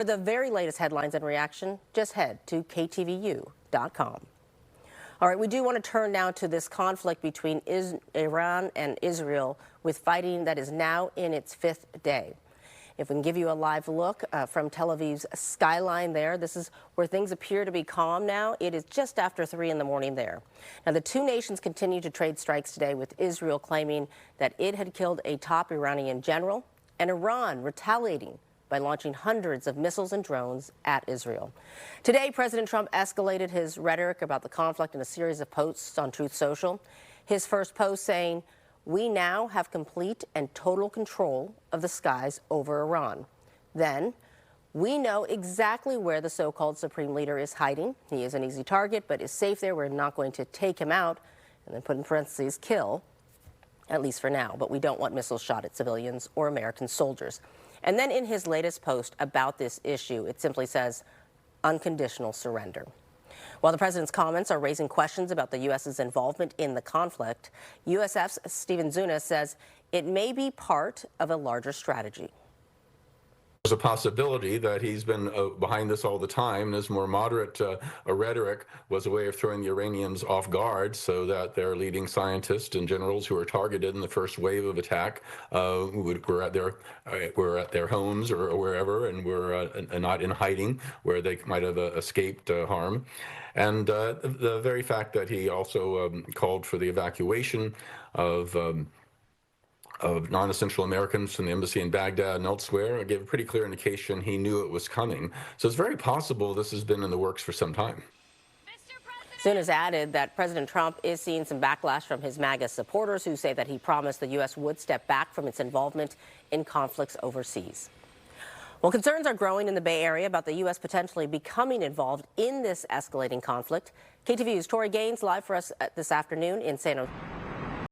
For the very latest headlines and reaction, just head to KTVU.com. All right, we do want to turn now to this conflict between Iran and Israel, with fighting that is now in its fifth day. If we can give you a live look from Tel Aviv's skyline there, this is where things appear to be calm now. It is just after 3 in the morning there. Now, the two nations continue to trade strikes today, with Israel claiming that it had killed a top Iranian general, and Iran retaliating by launching hundreds of missiles and drones at Israel. Today, President Trump escalated his rhetoric about the conflict in a series of posts on Truth Social. His first post saying, "We now have complete and total control of the skies over Iran." Then, "We know exactly where the so-called supreme leader is hiding. He is an easy target, but is safe there. We're not going to take him out." And then put in parentheses, "kill, at least for now, but we don't want missiles shot at civilians or American soldiers." And then in his latest post about this issue, it simply says, "Unconditional surrender." While the president's comments are raising questions about the U.S.'s involvement in the conflict, USF's Stephen Zunas says it may be part of a larger strategy. There's a possibility that he's been behind this all the time, and his more moderate rhetoric was a way of throwing the Iranians off guard, so that their leading scientists and generals who were targeted in the first wave of attack were at their homes or wherever, and were not in hiding where they might have escaped harm. And the very fact that he also called for the evacuation of non-essential Americans from the embassy in Baghdad and elsewhere gave a pretty clear indication he knew it was coming. So it's very possible this has been in the works for some time. Zunas added that President Trump is seeing some backlash from his MAGA supporters, who say that he promised the U.S. would step back from its involvement in conflicts overseas. Well, concerns are growing in the Bay Area about the U.S. potentially becoming involved in this escalating conflict. KTVU's Tori Gaines live for us this afternoon in San Jose.